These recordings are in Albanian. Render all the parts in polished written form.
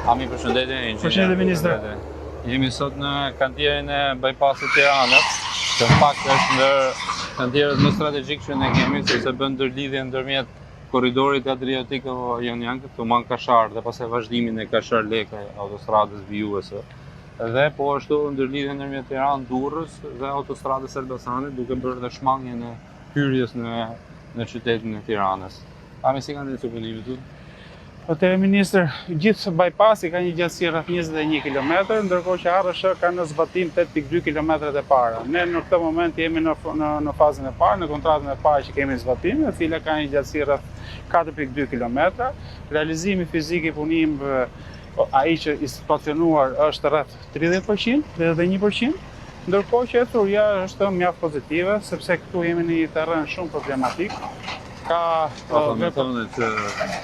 Ami, përshëndetje, inxhinier. Përshëndetje, ministër. Jemi sot në kantierin e bypassit Tiranës, që në fakt është ndër kantierët më strategjik që ne kemi, sepse bën ndërlidhje ndërmjet korridorit Adriatik apo Jonian, këtu man Kashar dhe pastaj vazhdimin e Kashar Lekë, autostradës vijuese. Dhe po ashtu ndërlidhje ndërmjet Tiranë Durrës dhe autostradës Elbasanit, duke bërë dhe shmangjen e hyrjes në qytetin e Tiranës. Ami, si kanë ecur punimet këtu? Atëherë, ministër, gjithë bypassi ka një gjatësi rreth 21 km, ndërkohë që ARSH ka në zbatim 8.2 km e para. Ne në këtë moment jemi në fazën e parë, në kontratën e parë që kemi zbatim, e cila ka një gjatësi rreth 4.2 km. Realizimi fizik i punimeve, ai që i situacionuar është rreth 30%, 31%, ndërkohë që ecuria është mjaft pozitive, sepse këtu jemi në një terren shumë problematik. Me thonë që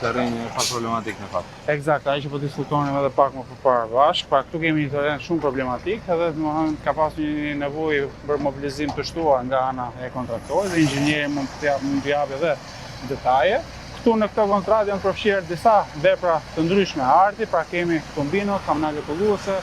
terreni është pak problematik në fakt. Eksakt, ai që po diskutonim edhe pak më përpara bashkë, pra këtu kemi një terren shumë problematik, edhe domethënë ka pasur një nevojë për mobilizim të shtuar nga ana e kontraktorit dhe inxhinieri mund të japë edhe detaje. Këtu në këtë kontratë janë përfshirë disa vepra të ndryshme arti, pra kemi kombino, kamnale kulluese,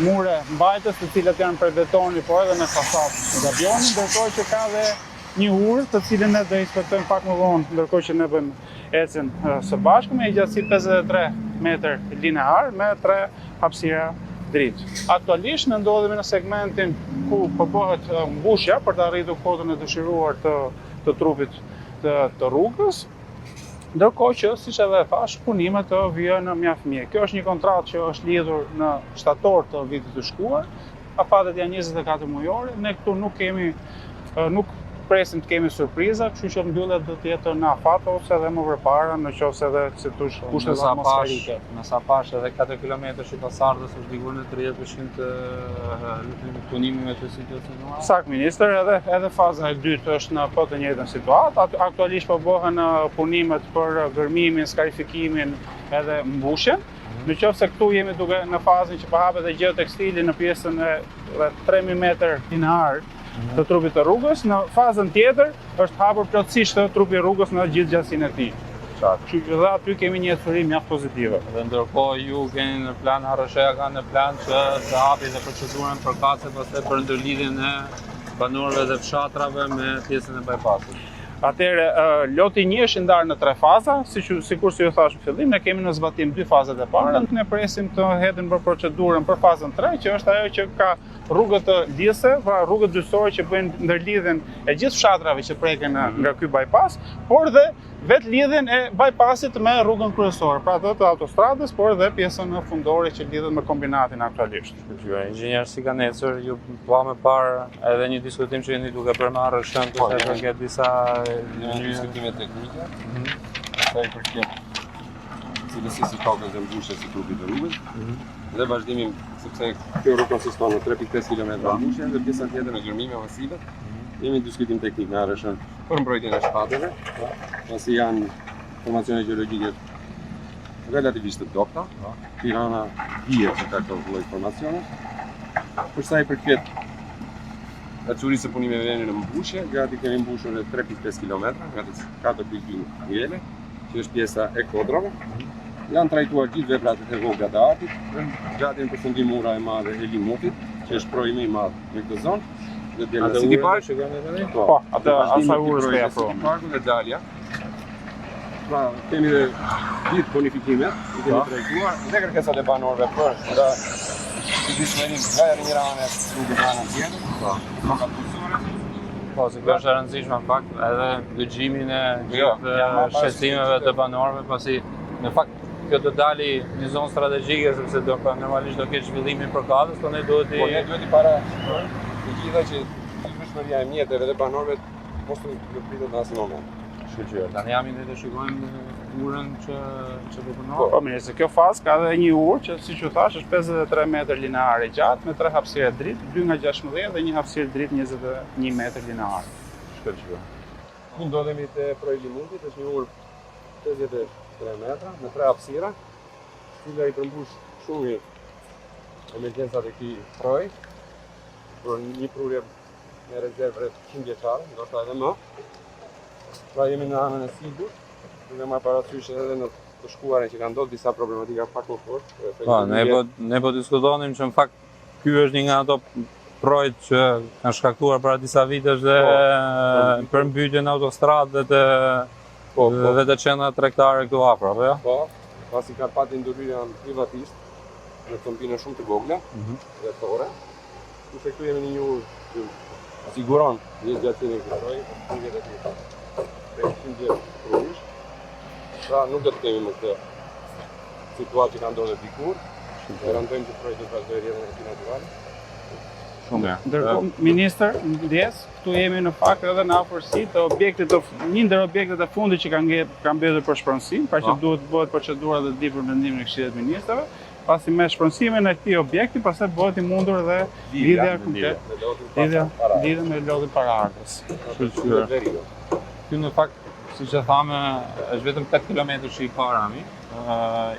mure mbajtës, të cilat janë për betoni, por edhe në fasadë gabioni, ndërkohë që ka dhe një urë të cilën ne do inspektojmë pak më vonë, ndërkohë që ne bëjmë ecjen së bashku me një gjatësi 53 metër linear me 3 hapësira dritë. Aktualisht ne ndodhemi në segmentin ku po bëhet mbushja për të arritur kotën e dëshiruar të trupit të rrugës, ndërkohë që, siç edhe thash, punimet të vijnë mjaft mirë. Kjo është një kontratë që është lidhur në shtator të vitit të shkuar. Afatet janë 24 mujore, ne këtu nuk presim të kemi surpriza, kështu që mbyllet do të jetë në afat ose edhe më përpara, nëse edhe si thosh kushtet atmosferike. Nësa pash edhe 4 km i pasardhës është diku në 30% të punimeve të situacionuara. Sakt, ministër, edhe faza e dytë është në po të njëjtën situatë. Aktualisht po bëhen punimet për gërmimin, skarifikimin edhe mbushjen. Nëse këtu jemi duke në fazën që po hapet e gjeotekstili në pjesën e 3000 metër linear të trupit të rrugës, në fazën tjetër është hapur plotësisht të trupi i rrugës në gjithë gjatësinë e tij. Kështu që dhe aty kemi një ecuri mjaft pozitive. Dhe ndërkohë ju keni në plan, ARSH-ja ka në plan që të hapi dhe procedurën përkatëse pastaj për ndërlidhjen e banorëve dhe fshatrave me pjesën e bypassit. Atëherë, loti 1 është ndarë në 3 faza, sikur si ju thash në fillim, ne kemi në zbatim 2 fazat e para, ne presim të hedhin për procedurën për fazën 3, që është ajo që ka rrugët të lidhëse, pra rrugët dyqësore që bëjnë ndërlidhjen e gjithë fshatrave që preken nga ky bypass, por dhe vetë lidhjen e bypassit me rrugën kryesore, pra ato të autostradës, por dhe pjesën fundore që lidhet me kombinatin aktualisht. Inxhinier, si kanë ecur, ju pa më parë edhe një diskutim që jeni duke bërë me ARSH-n për të përket disa diskutime teknike, sa i përket cilësisë së tokës dhe mbushjes së trupit të rrugës, dhe vazhdimin, sepse kjo rrugë konsiston në 3.5 km mbushje dhe pjesën tjetër në gërmime masive. Jemi në diskutim teknik me ARSH-n për mbrojtjen e shpatëve, pasi janë informacione gjeologjike relativisht të dobta. Tirana dihet që ka këto lloj informacione. Për sa i përket ecurisë së punimeve në mbushje, gati kemi mbushur në 3.5 km, gati 4.2 mijele, që është pjesa e kodrave. Janë trajtuar gjithë veprat e vogla të artit, gati në përfundim mura e madhe e limutit, që është projimi i madh në këtë zonë. Atë City Park që kanë edhe? Po, atë asaj urës që afrohen. City Parku dhe Dalja. Pra, kemi dhe gjithë bonifikimet, i kemi trajtuar, dhe kërkesat e banorëve për nga dishmerim nga një anë rrugës në anën tjetër. Po, si kjo është e rëndësishme në fakt, edhe dëgjimin e gjithë shqetësimeve të banorëve, pasi në fakt kjo të dali një zonë strategjike, sepse normalisht do ketë zhvillimin përkatës, po ne duhet i para të gjitha që gjithëshmëria e mjetëve dhe banorëve mos të pritet në asnjë moment. Shqyrë. Tani jam të shikojmë urën që po punon. Po, ministër, kjo fazë ka edhe një urë që, siç u thash, është 53 metër lineare gjatë me 3 hapësira dritë, 2 nga 16 dhe një hapësirë dritë 21 metër linear. Shkëlqyer. Ku ndodhemi te proji Limutit, është një urë 53 metra me 3 hapësira, cila i përmbush shumë mirë emergjencat e këtij proji. Për një prurje me rezervë rreth 100 vjeçare, ndoshta edhe më. Pra jemi në anën e sigurt, duke marrë parasysh edhe në të shkuarën që ka ndodhur disa problematika pak më fort. Po, ne po diskutonim që në fakt ky është një nga ato projekt që kanë shkaktuar para disa vitesh dhe përmbytjen e autostradëve dhe të qendra tregtare këtu afër, apo jo? Po, pasi ka pati ndërhyrje privatist në kombine shumë të vogla, dhe thore. Kurse këtu jemi në një ujë që siguron gjatësinë e kësaj, për vjetë të tjera. 100 vjetë rrugësh. Pra nuk do të kemi më këtë situatë që ka ndodhur dikur. Garantojmë që projekti do të vazhdojë rrjedhën e tij natyrale. Shumë mirë. Ndërkohë, ministër, ndjes, këtu jemi në fakt edhe në afërsi të objektit një ndër objektet e fundit që kanë mbetur për shpronësim, pra që duhet bëhet procedura dhe di për mendimin e Këshillit të Ministrave. Pasi me shpronësimin e këtij objekti, pastaj bëhet i mundur dhe lidhja komplet, lidhja me lodhin paraardhës. Ky në fakt, siç e thamë, është vetëm 8 km i parami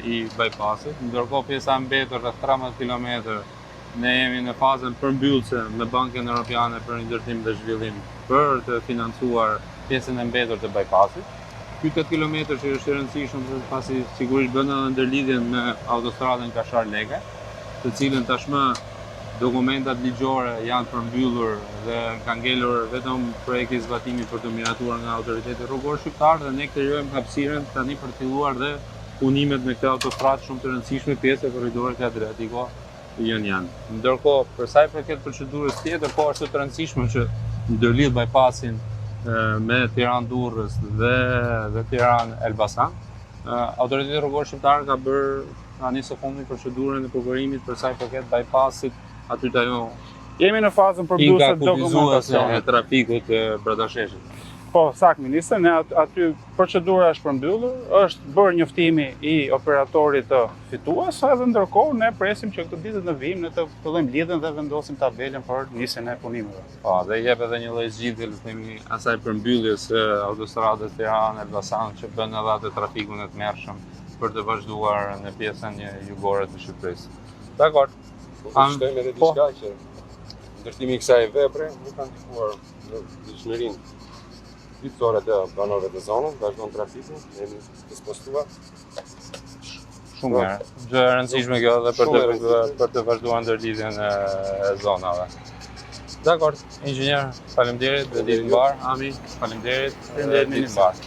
i bypassit, ndërkohë pjesa e mbetur rreth 13 km ne jemi në fazën përmbyllëse me Bankën Evropiane për një ndërtim dhe zhvillim për të financuar pjesën e mbetur të bypassit. Ky 8 km që është i rëndësishëm pasi sigurisht bën edhe ndërlidhjen me autostradën Kashar-Leke, të cilën tashmë dokumentat ligjore janë përmbyllur dhe ka ngelur vetëm projekti i zbatimit për të miratuar nga autoriteti rrugor shqiptar dhe ne krijojmë hapësirën tani për të filluar dhe punimet me këtë autostradë shumë të rëndësishme pjesë e korridorit Adriatiko Jonian. Ndërkohë, për sa i përket procedurës tjetër, po është të rëndësishme që ndërlidh bypassin me Tiranë-Durrës dhe Tiranë-Elbasan. Autoriteti rrugor shqiptar ka nisë fundi procedurën e përkërimit për sa i përket bypassit aty të ajo jemi në fazën përmbyllëse të dokumentacionit e trafikut brenda sheshit. Po, sakt ministër, ne aty procedura është përmbyllur, është bërë njoftimi i operatorit të fitues, edhe ndërkohë ne presim që këtë ditë në vijim ne të fillojmë lidhjen dhe vendosim tabelën për nisjen e punimeve. Po, dhe jep edhe një lloj zgjidhje, le të themi, asaj përmbylljes së autostradës Tiranë-Elbasan që bën edhe atë trafikun e tmerrshëm për të vazhduar në pjesën jugore të Shqipërisë. Dakor. Shtojmë edhe diçka që ndërtimi i kësaj vepre nuk ka ndikuar në ditëshmërinë ditësore të banorëve të zonës, vazhdon trafiku, jemi të spostuar. Shumë mirë. Gjë e rëndësishme kjo edhe për të vazhduar ndërlidhjen e zonave. Dakor, inxhinier, faleminderit, dhe ditë mbar. Ami, faleminderit, ditë mbar.